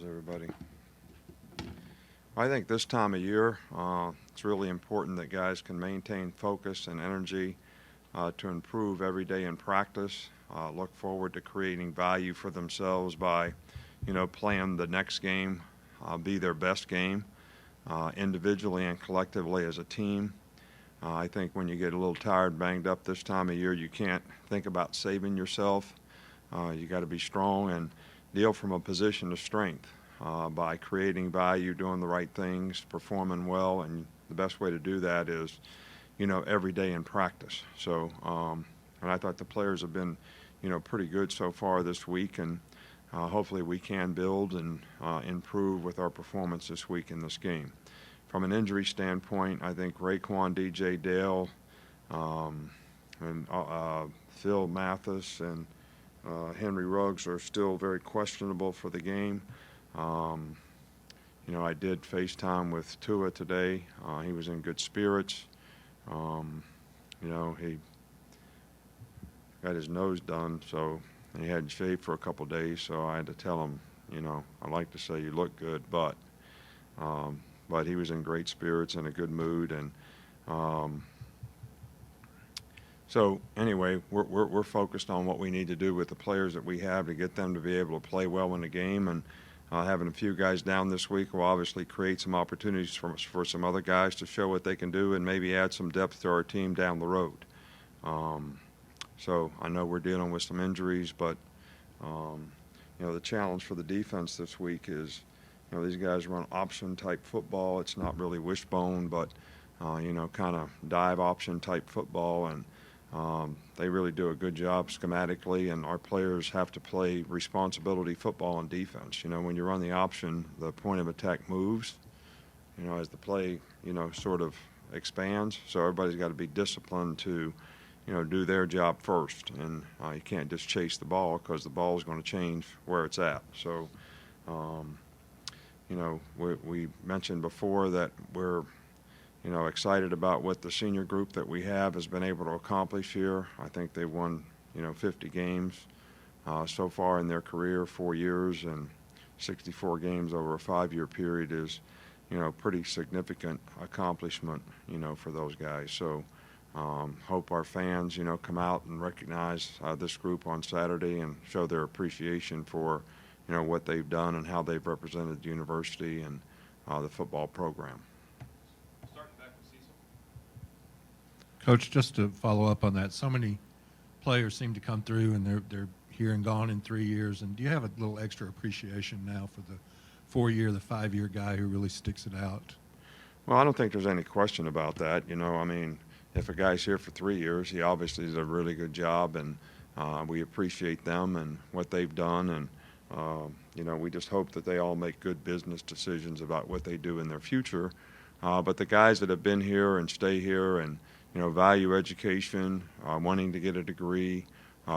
How's everybody? I think this time of year, it's really important that guys can maintain focus and energy to improve every day in practice. Look forward to creating value for themselves by, playing the next game, be their best game, individually and collectively as a team. I think when you get a little tired, banged up this time of year, you can't think about saving yourself. You got to be strong and deal from a position of strength by creating value, doing the right things, performing well, and the best way to do that is, every day in practice. So, and I thought the players have been, pretty good so far this week, and hopefully we can build and improve with our performance this week in this game. From an injury standpoint, I think Raekwon, DJ Dale, and Phil Mathis and Henry Ruggs are still very questionable for the game. I did FaceTime with Tua today. He was in good spirits. He got his nose done, so he hadn't shaved for a couple days, so I had to tell him, I like to say you look good, but he was in great spirits and a good mood, and so anyway, we're focused on what we need to do with the players that we have to get them to be able to play well in the game, and having a few guys down this week will obviously create some opportunities for some other guys to show what they can do and maybe add some depth to our team down the road. So I know we're dealing with some injuries, but the challenge for the defense this week is, these guys run option-type football. It's not really wishbone, but, kind of dive option-type football, and they really do a good job schematically, and our players have to play responsibility football on defense. When you run the option, the point of attack moves, as the play, sort of expands. So everybody's got to be disciplined to, do their job first. And you can't just chase the ball because the ball is going to change where it's at. So, we mentioned before that we're excited about what the senior group that we have has been able to accomplish here. I think they won, 50 games so far in their career, 4 years, and 64 games over a 5-year period is, pretty significant accomplishment, for those guys. So hope our fans, come out and recognize this group on Saturday and show their appreciation for, what they've done and how they've represented the university and the football program. Coach, just to follow up on that, so many players seem to come through and they're here and gone in 3 years. And do you have a little extra appreciation now for the 4-year, the 5-year guy who really sticks it out? Well, I don't think there's any question about that. If a guy's here for 3 years, he obviously does a really good job, and we appreciate them and what they've done. And, we just hope that they all make good business decisions about what they do in their future. But the guys that have been here and stay here and, value education, wanting to get a degree,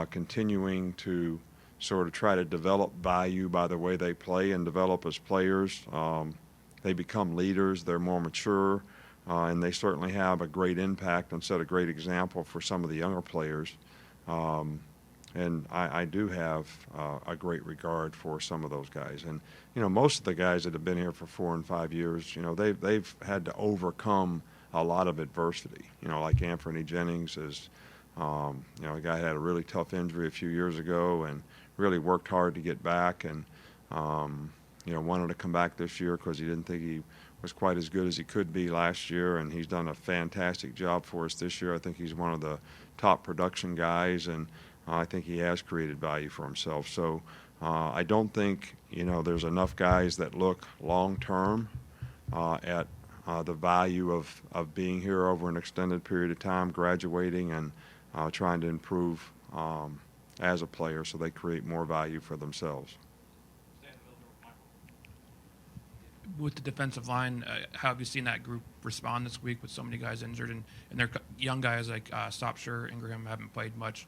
continuing to sort of try to develop value by the way they play and develop as players. They become leaders, they're more mature, and they certainly have a great impact and set a great example for some of the younger players. And I do have a great regard for some of those guys. And, most of the guys that have been here for 4 and 5 years, they've had to overcome a lot of adversity. Like Anthony Jennings is, a guy had a really tough injury a few years ago and really worked hard to get back, and, wanted to come back this year because he didn't think he was quite as good as he could be last year, and he's done a fantastic job for us this year. I think he's one of the top production guys, and I think he has created value for himself. So I don't think, there's enough guys that look long-term at the value of being here over an extended period of time, graduating and trying to improve as a player so they create more value for themselves. With the defensive line, how have you seen that group respond this week with so many guys injured, and their young guys like Stopshire, Ingraham haven't played much?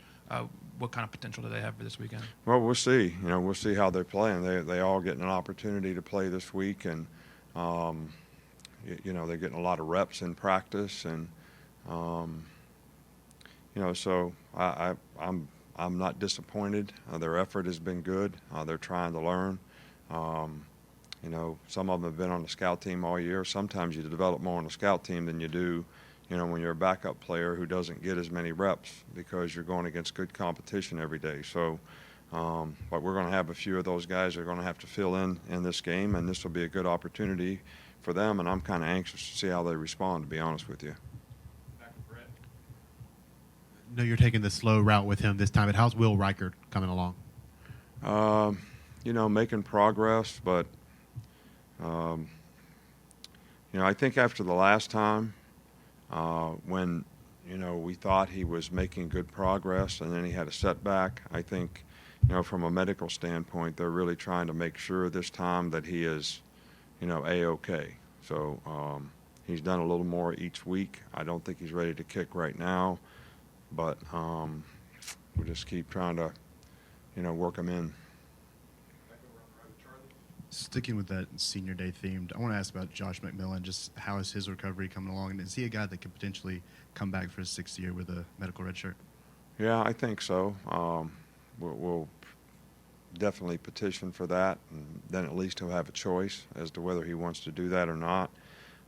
What kind of potential do they have for this weekend? Well, we'll see. We'll see how they're playing. They all getting an opportunity to play this week, and they're getting a lot of reps in practice, and so I'm not disappointed. Their effort has been good. They're trying to learn. Some of them have been on the scout team all year. Sometimes you develop more on the scout team than you do, when you're a backup player who doesn't get as many reps because you're going against good competition every day. So, but we're going to have a few of those guys that are going to have to fill in this game, and this will be a good opportunity for them, and I'm kind of anxious to see how they respond, to be honest with you. No, you're taking the slow route with him this time, but how's Will Reichert coming along? Making progress, but, I think after the last time when, we thought he was making good progress and then he had a setback, I think, from a medical standpoint, they're really trying to make sure this time that he is, A-OK. So he's done a little more each week. I don't think he's ready to kick right now, but we'll just keep trying to, work him in. Sticking with that senior day themed, I want to ask about Josh McMillan. Just how is his recovery coming along? And is he a guy that could potentially come back for his 6th year with a medical red shirt? Yeah, I think so. We'll definitely petition for that, and then at least he'll have a choice as to whether he wants to do that or not.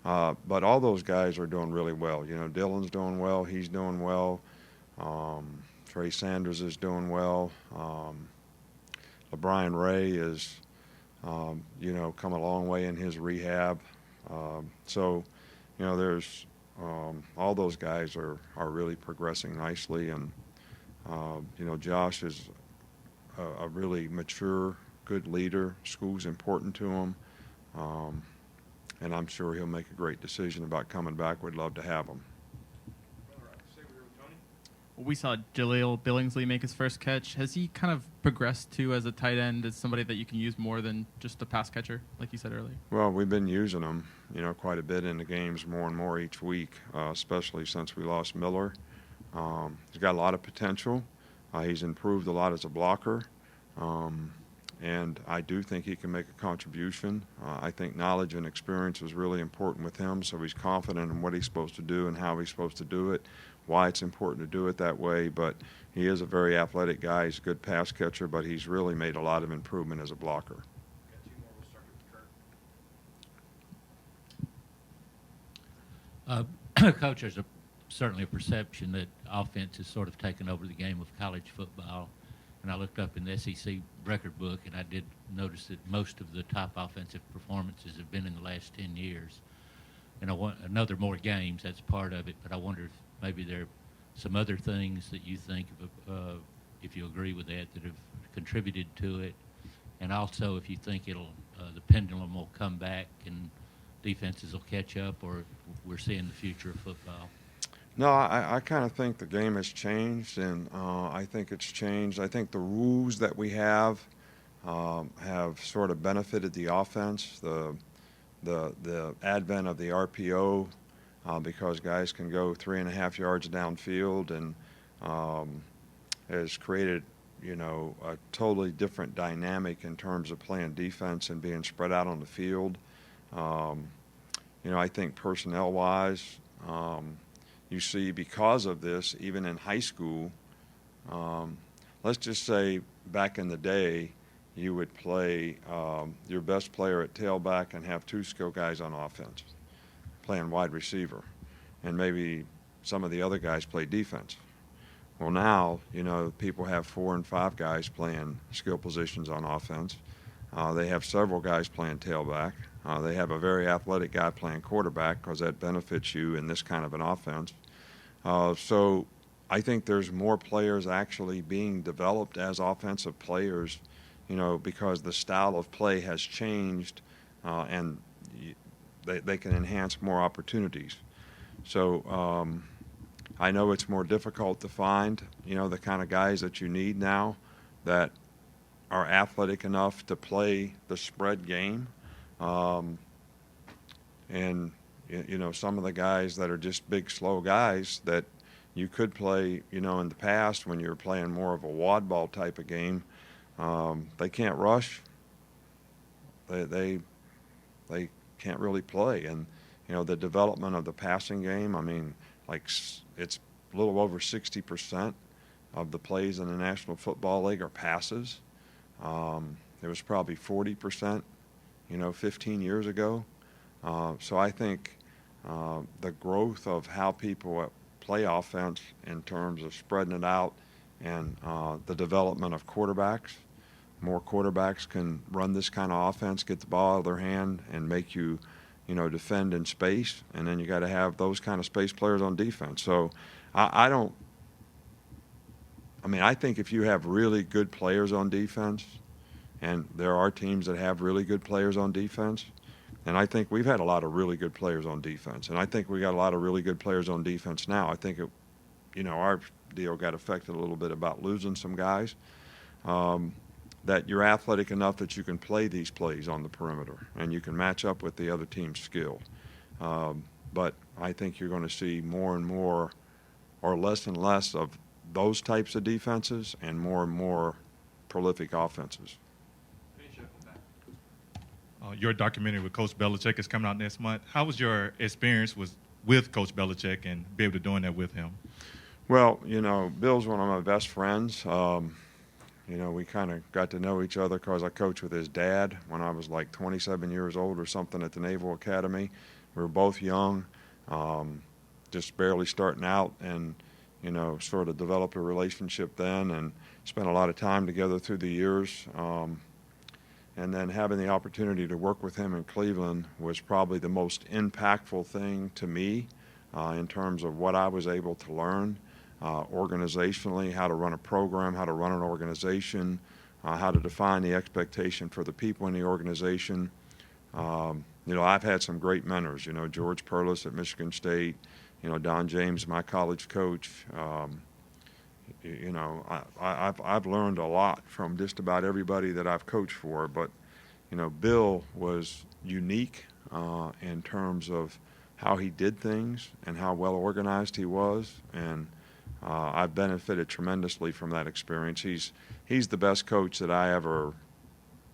But all those guys are doing really well. Dylan's doing well. He's doing well. Trey Sanders is doing well. LeBron Ray is, come a long way in his rehab. So, there's all those guys are really progressing nicely, and Josh is a really mature, good leader. School's important to him, and I'm sure he'll make a great decision about coming back. We'd love to have him. We saw Jaleel Billingsley make his first catch. Has he kind of progressed to as a tight end, as somebody that you can use more than just a pass catcher, like you said earlier? Well, we've been using him, quite a bit in the games, more and more each week, especially since we lost Miller. He's got a lot of potential. He's improved a lot as a blocker, and I do think he can make a contribution. I think knowledge and experience is really important with him, so he's confident in what he's supposed to do and how he's supposed to do it, why it's important to do it that way. But he is a very athletic guy. He's a good pass catcher, but he's really made a lot of improvement as a blocker. Coach, there's certainly a perception that offense has sort of taken over the game of college football. And I looked up in the SEC record book, and I did notice that most of the top offensive performances have been in the last 10 years. And I want another more games, that's part of it, but I wonder if maybe there are some other things that you think of, if you agree with that have contributed to it. And also if you think the pendulum will come back and defenses will catch up, or we're seeing the future of football. No, I kind of think the game has changed, and I think it's changed. I think the rules that we have sort of benefited the offense. The advent of the RPO, because guys can go 3.5 yards downfield, and has created, a totally different dynamic in terms of playing defense and being spread out on the field. I think personnel-wise, you see, because of this, even in high school, let's just say back in the day, you would play your best player at tailback and have 2 skill guys on offense playing wide receiver, and maybe some of the other guys play defense. Well, now, people have 4 and 5 guys playing skill positions on offense. They have several guys playing tailback. They have a very athletic guy playing quarterback, because that benefits you in this kind of an offense. So I think there's more players actually being developed as offensive players, because the style of play has changed, and they can enhance more opportunities. So I know it's more difficult to find, the kind of guys that you need now that are athletic enough to play the spread game. And some of the guys that are just big, slow guys that you could play, in the past when you were playing more of a wad ball type of game, they can't rush. They can't really play. And, the development of the passing game, it's a little over 60% of the plays in the National Football League are passes. It was probably 40%, 15 years ago. So I think the growth of how people play offense in terms of spreading it out and the development of quarterbacks. More quarterbacks can run this kind of offense, get the ball out of their hand, and make you, defend in space. And then you got to have those kind of space players on defense. So I think if you have really good players on defense, and there are teams that have really good players on defense, and I think we've had a lot of really good players on defense, and I think we got a lot of really good players on defense now. I think our deal got affected a little bit about losing some guys. That you're athletic enough that you can play these plays on the perimeter and you can match up with the other team's skill. But I think you're going to see more and more or less and less of those types of defenses and more prolific offenses. Your documentary with Coach Belichick is coming out next month. How was your experience with Coach Belichick and be able to doing that with him? Well, Bill's one of my best friends. We kind of got to know each other because I coached with his dad when I was like 27 years old or something at the Naval Academy. We were both young, just barely starting out, and, sort of developed a relationship then and spent a lot of time together through the years. And then having the opportunity to work with him in Cleveland was probably the most impactful thing to me in terms of what I was able to learn. Organizationally, how to run a program, how to run an organization, how to define the expectation for the people in the organization. I've had some great mentors, George Perlis at Michigan State, Don James, my college coach. I've learned a lot from just about everybody that I've coached for, but, Bill was unique in terms of how he did things and how well organized he was, and I've benefited tremendously from that experience. He's the best coach that I ever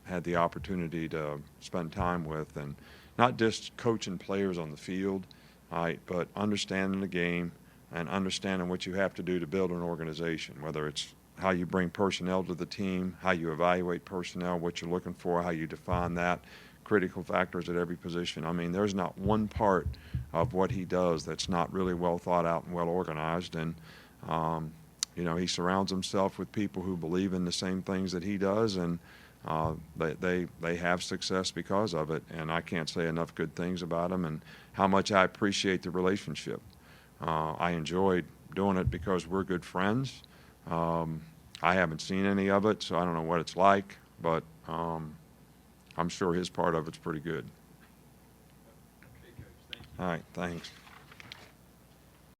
had the opportunity to spend time with, and not just coaching players on the field, but understanding the game and understanding what you have to do to build an organization, whether it's how you bring personnel to the team, how you evaluate personnel, what you're looking for, how you define that, critical factors at every position. There's not one part of what he does that's not really well thought out and well organized, and he surrounds himself with people who believe in the same things that he does, and they have success because of it. And I can't say enough good things about him and how much I appreciate the relationship. I enjoyed doing it because we're good friends. I haven't seen any of it, so I don't know what it's like, but I'm sure his part of it's pretty good. All right, thanks.